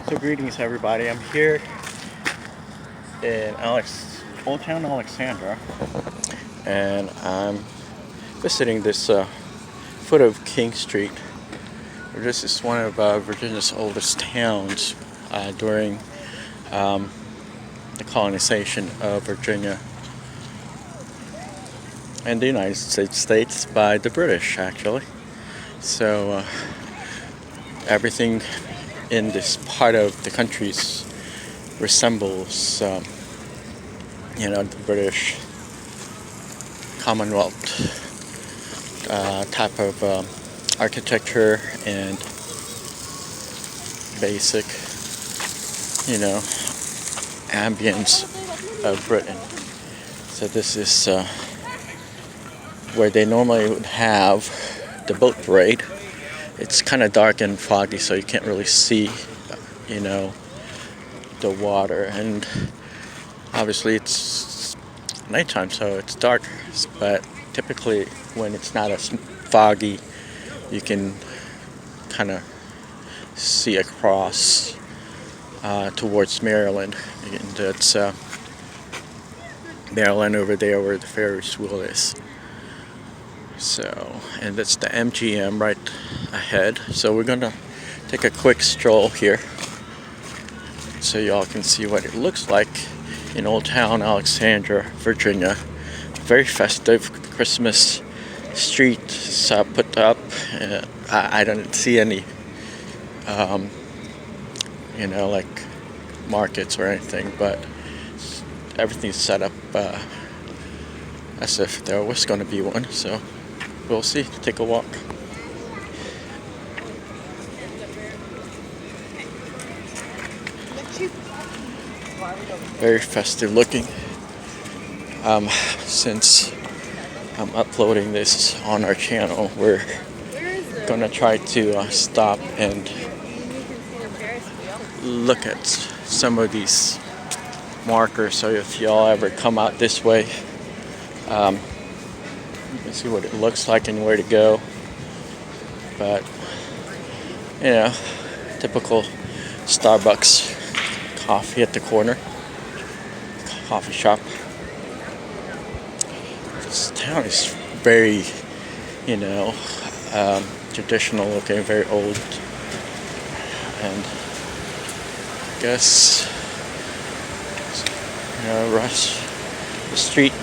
So greetings everybody, I'm here in Old Town Alexandria, and I'm visiting this foot of King Street. This is one of Virginia's oldest towns during the colonization of Virginia and the United States by the British, actually. So everything in this part of the country resembles, the British Commonwealth type of architecture and basic, ambience of Britain. So this is where they normally would have the boat parade. It's kind of dark and foggy, so you can't really see, the water. And obviously it's nighttime, so it's dark. But typically when it's not as foggy, you can kind of see across towards Maryland. And that's Maryland over there where the Ferris wheel is. So, and that's the MGM right ahead. So we're gonna take a quick stroll here so y'all can see what it looks like in Old Town Alexandria, Virginia. Very festive Christmas streets put up. I don't see any, like markets or anything, but everything's set up as if there was going to be one. So we'll see. Take a walk. Very festive looking. Since I'm uploading this on our channel, we're gonna try to stop and look at some of these markers. So if y'all ever come out this way, you can see what it looks like and where to go. But typical Starbucks coffee at the corner, coffee shop. This town is very, traditional looking, very old, and I guess the street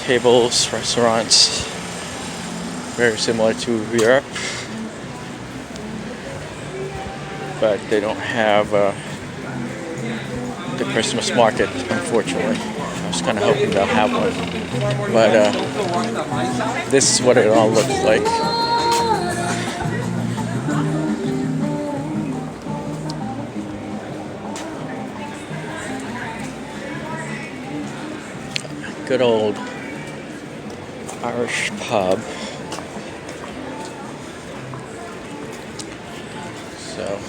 tables, restaurants, very similar to Europe, but they don't have the Christmas market, unfortunately. I was kind of hoping they'll have one, but this is what it all looks like. Good old Irish pub. So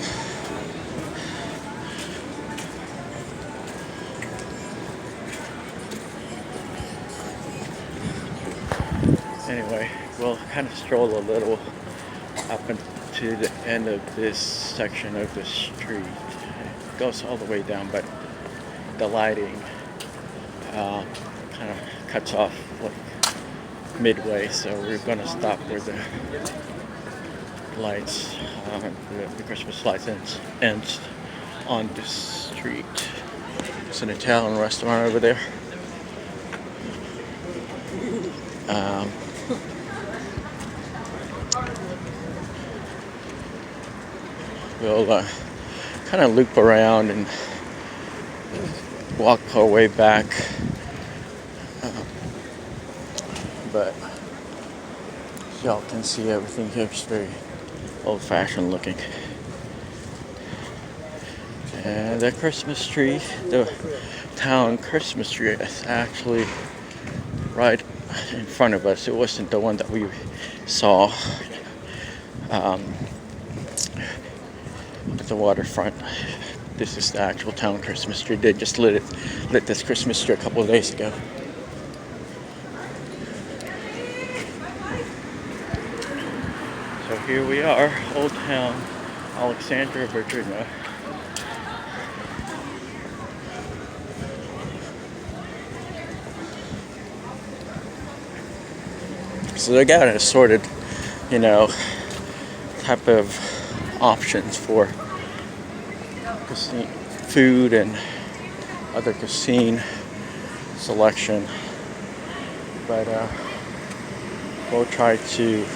anyway, we'll kind of stroll a little up to the end of this section of the street. It goes all the way down, but the lighting kind of cuts off midway, so we're going to stop where the lights, the Christmas lights ends on the street. It's an Italian restaurant over there. We'll kind of loop around and walk our way back, but y'all can see everything here is very old-fashioned looking. And the Christmas tree, the town Christmas tree, is actually right in front of us. It wasn't the one that we saw at the waterfront. This is the actual town Christmas tree. They just lit this Christmas tree a couple of days ago. So here we are, Old Town Alexandria, Virginia. So they got assorted, you know, type of options for food and other cuisine selection. But we'll try to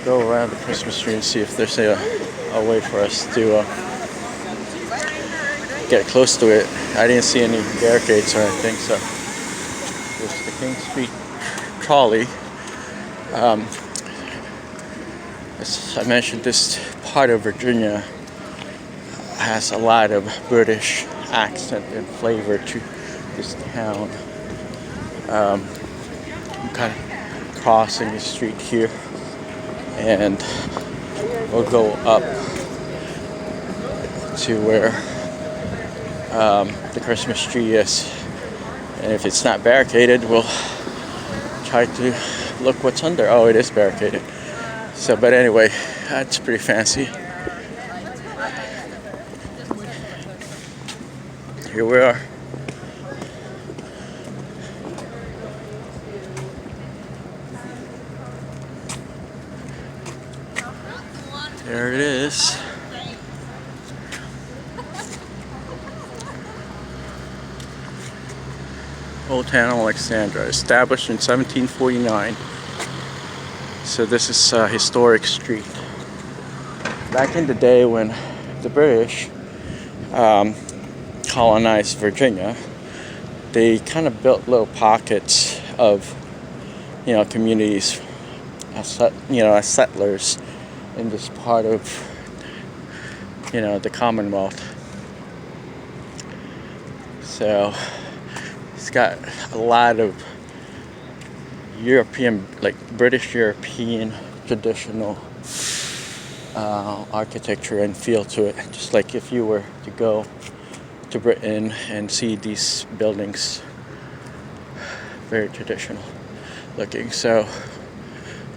go around the Christmas tree and see if there's a way for us to get close to it. I didn't see any barricades or anything, so there's the King Street trolley. As I mentioned, this part of Virginia has a lot of British accent and flavor to this town. I'm kind of crossing the street here, and we'll go up to where the Christmas tree is, and if it's not barricaded, we'll try to look what's under. Oh, it is barricaded. So, but anyway, that's pretty fancy. Here we are. There it is. Old Town Alexandria, established in 1749. So this is a historic street. Back in the day when the British colonized Virginia, they kind of built little pockets of, you know, communities, as settlers in this part of, you know, the Commonwealth. So it's got a lot of European, like British European traditional architecture and feel to it, just like if you were to go to Britain and see these buildings, very traditional looking. So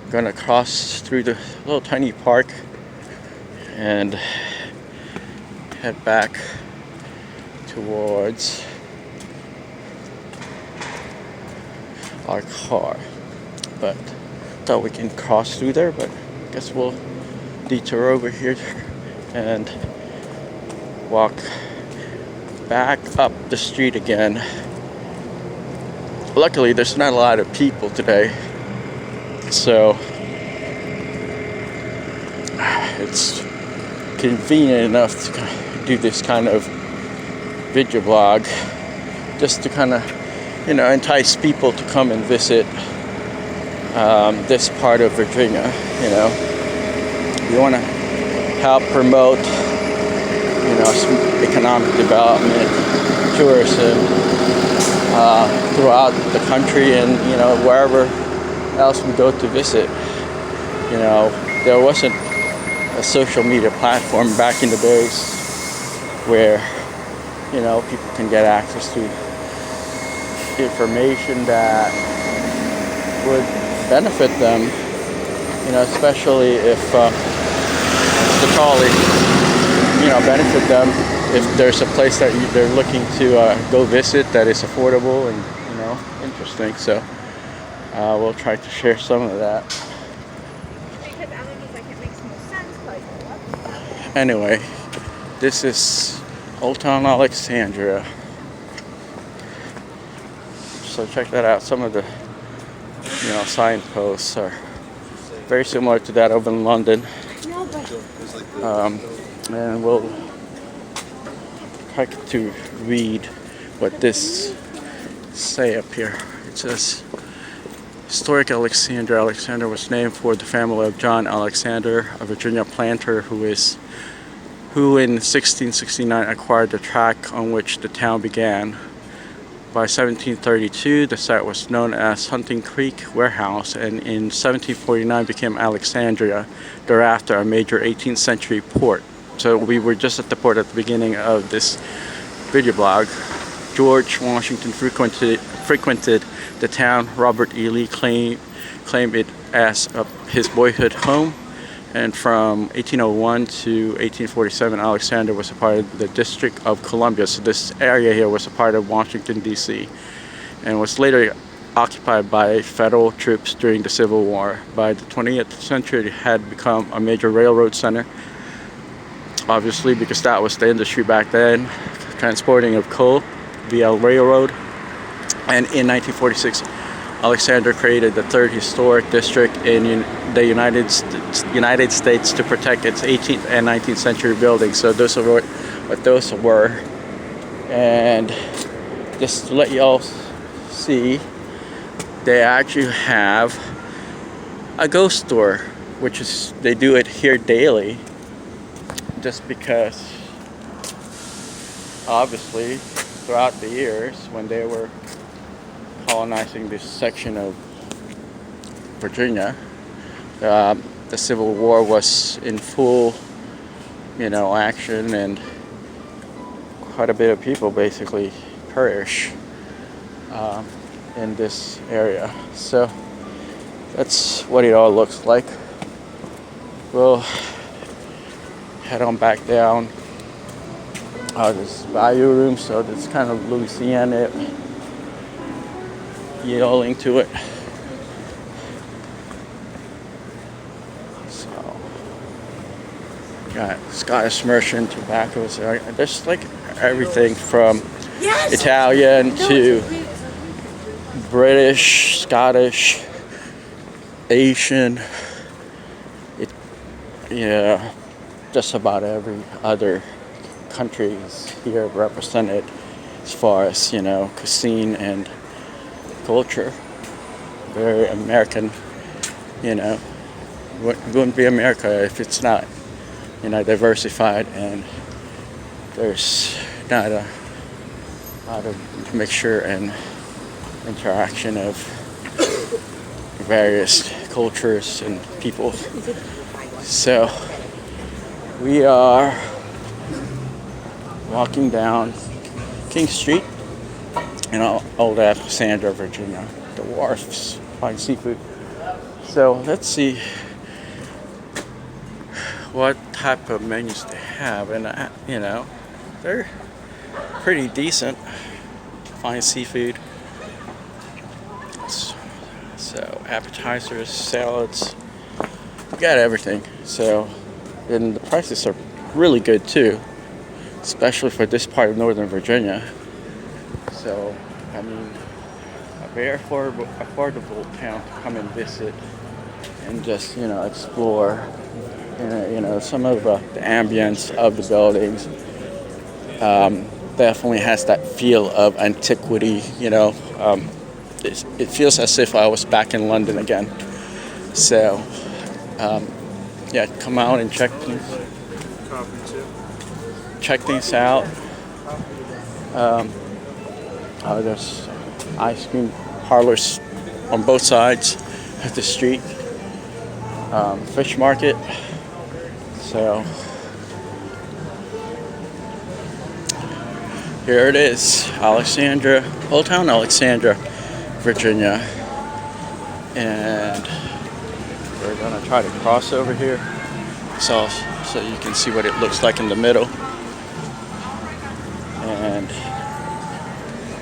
I'm gonna cross through the little tiny park and head back towards our car, but thought we can cross through there, but I guess we'll detour over here and walk back up the street again. Luckily there's not a lot of people today, so it's convenient enough to do this kind of video blog, just to kind of, you know, entice people to come and visit this part of Virginia. You know, we want to help promote, you know, some economic development, tourism throughout the country, and, you know, wherever else we go to visit. You know, there wasn't a social media platform back in the days where, you know, people can get access to information that would benefit them, you know, especially if the trolley, you know, benefit them if there's a place that they're looking to go visit that is affordable and, you know, interesting. So we'll try to share some of that. Anyway, this is Old Town Alexandria. So check that out. Some of the, you know, signposts are very similar to that over in London. And we'll try to read what this say up here. It says, historic Alexandria. Alexandria was named for the family of John Alexander, a Virginia planter who in 1669 acquired the tract on which the town began. By 1732, the site was known as Hunting Creek Warehouse, and in 1749 became Alexandria, thereafter a major 18th century port. So we were just at the port at the beginning of this video blog. George Washington frequented the town. Robert E. Lee claimed it as his boyhood home. And from 1801 to 1847, Alexandria was a part of the District of Columbia. So this area here was a part of Washington, D.C. and was later occupied by federal troops during the Civil War. By the 20th century, it had become a major railroad center, obviously because that was the industry back then, transporting of coal via railroad. And in 1946, Alexandria created the third historic district in the United States to protect its 18th and 19th century buildings. So those are what those were. And just to let y'all see, they actually have a ghost store, which is, they do it here daily, just because obviously throughout the years when they were colonizing this section of Virginia, the Civil War was in full, action, and quite a bit of people basically perish in this area. So that's what it all looks like. We'll head on back down. This bayou room, so it's kind of Louisiana yelling to it. So got Scottish merchant tobacco. So there's like everything from Italian to British, Scottish, Asian. Just about every other country is here represented as far as cuisine and culture. Very American. Wouldn't be America if it's not diversified, and there's not a lot of mixture and interaction of various cultures and people. So we are walking down King Street in old Alexandria, Virginia. The wharfs, fine seafood. So let's see what type of menus they have, and they're pretty decent. Fine seafood. So appetizers, salads, we got everything. So, and the prices are really good too, especially for this part of Northern Virginia. So, a very affordable town to come and visit and just explore. Some of the ambience of the buildings definitely has that feel of antiquity. It feels as if I was back in London again. So, come out and check things out. There's ice cream parlors on both sides of the street. Fish market. So here it is, Alexandria, Old Town Alexandria, Virginia. And we're gonna try to cross over here so you can see what it looks like in the middle. And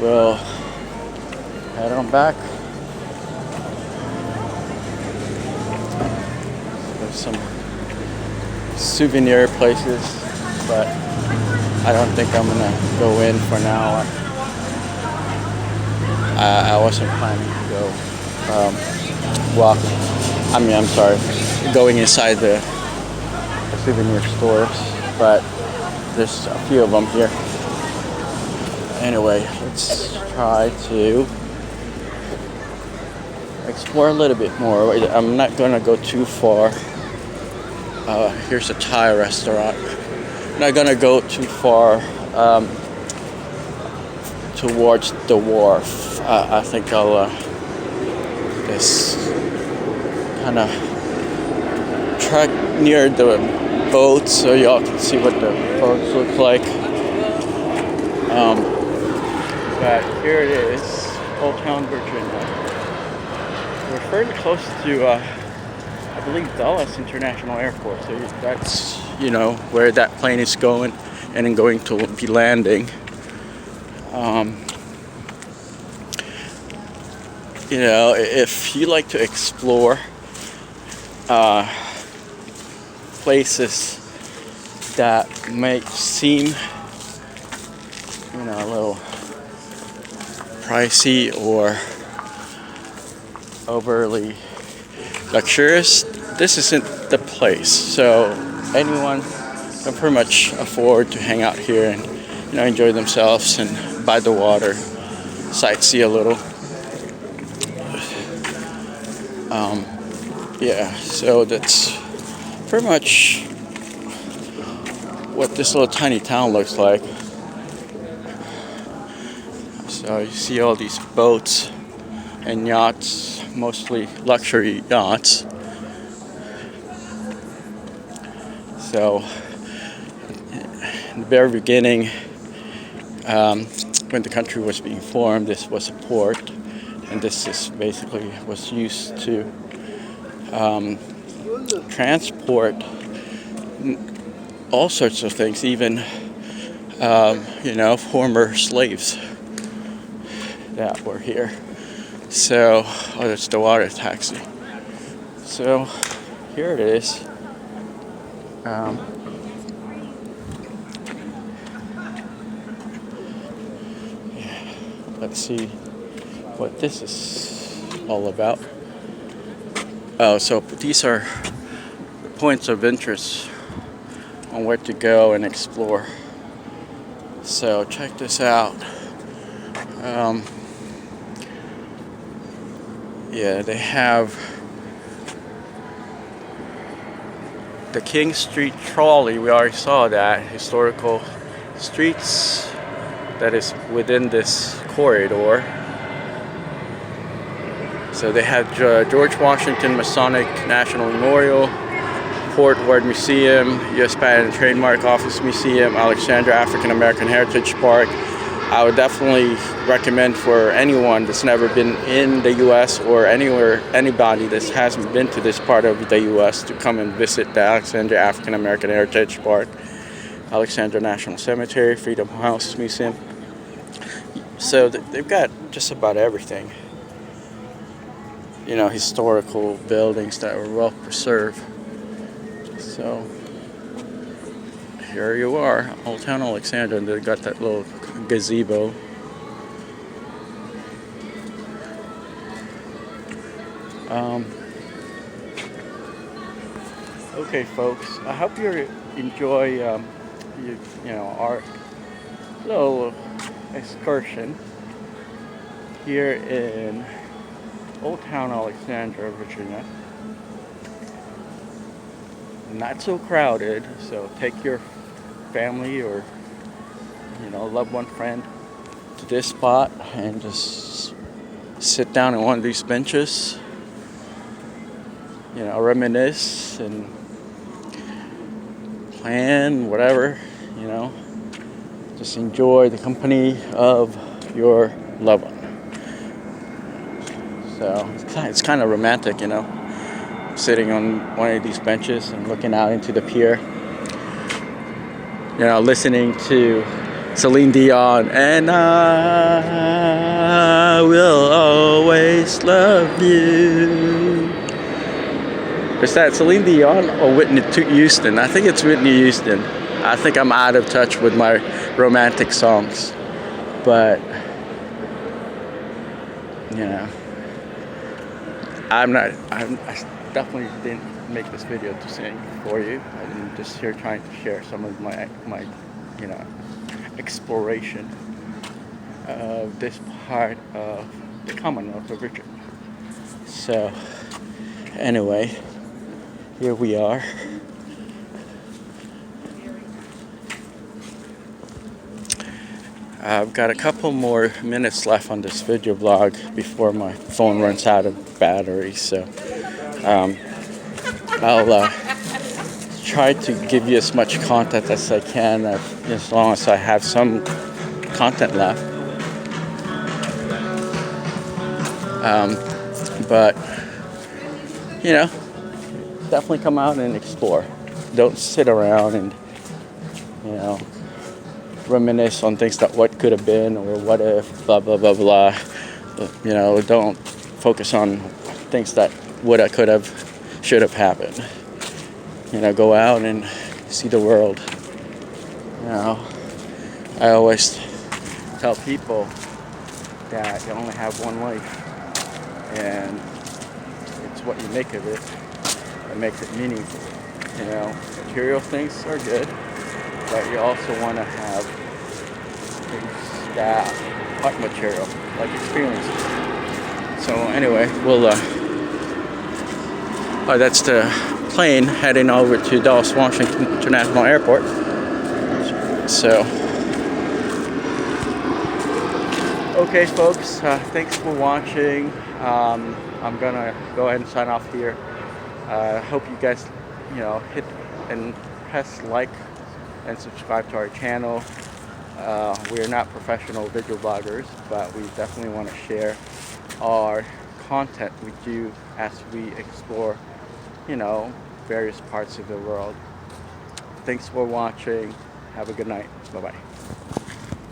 we'll head on back. There's some souvenir places, but I don't think I'm gonna go in for now. I wasn't planning to go going inside the souvenir stores, but there's a few of them here. Anyway, let's try to explore a little bit more. I'm not gonna go too far. Here's a Thai restaurant. I'm not gonna go too far towards the wharf. I think I'll just kind of trek near the boats so y'all can see what the boats look like. But here it is, Old Town, Virginia. We're fairly close to, I believe, Dallas International Airport. So that's, where that plane is going and going to be You know, if you like to explore uh, places that may seem, you know, a little pricey or overly luxurious, this isn't the place. So anyone can pretty much afford to hang out here and, you know, enjoy themselves and by the water, sightsee a little. Yeah, so that's pretty much what this little tiny town looks like. So you see all these boats and yachts, mostly luxury yachts. So in the very beginning, when the country was being formed, this was a port, and this is basically was used to transport all sorts of things, even you know, former slaves that were here. So, oh, that's the water taxi. So here it is. Let's see what this is all about. Oh, so these are points of interest on where to go and explore. So check this out. Yeah, they have the King Street trolley. We already saw that. Historical streets that is within this corridor. So they have George Washington Masonic National Memorial, Fort Worth Museum, U.S. Patent and Trademark Office Museum, Alexandria African American Heritage Park. I would definitely recommend for anyone that's never been in the U.S. or anywhere, anybody that hasn't been to this part of the U.S. to come and visit the Alexandria African American Heritage Park, Alexandria National Cemetery, Freedom House Museum. So they've got just about everything. You know, historical buildings that were well preserved. So here you are, Old Town Alexandria, and they've got that little gazebo. Okay, folks, I hope you enjoy you know, our little excursion here in Old Town Alexandria, Virginia. Not so crowded, so take your family or, you know, loved one, friend to this spot and just sit down on one of these benches, you know, reminisce and plan whatever, you know, just enjoy the company of your loved one. So it's kind of romantic, you know, sitting on one of these benches and looking out into the pier, you know, listening to Celine Dion, and I will always love you. Is that Celine Dion or Whitney Houston? I think it's Whitney Houston. I think I'm out of touch with my romantic songs, but you know, I definitely didn't make this video to sing for you. I'm just here trying to share some of my you know, exploration of this part of the Commonwealth of Virginia. So anyway, here we are. I've got a couple more minutes left on this video vlog before my phone runs out of battery, so I'll try to give you as much content as I can, as long as I have some content left. But you know, definitely come out and explore. Don't sit around and, you know, reminisce on things that what could have been or what if, blah blah blah blah. You know, don't focus on things that woulda, could have, should have happened. You know, go out and see the world. You know, I always tell people that you only have one life, and it's what you make of it that makes it meaningful. You know, material things are good, but you also want to have things that aren't material, like experiences. So anyway, that's the plane heading over to Dallas Washington International Airport. So, okay, folks, thanks for watching. I'm gonna go ahead and sign off here. Hope you guys, hit and press like and subscribe to our channel. We are not professional video bloggers, but we definitely want to share our content with you as we explore, various parts of the world. Thanks for watching. Have a good night. Bye-bye.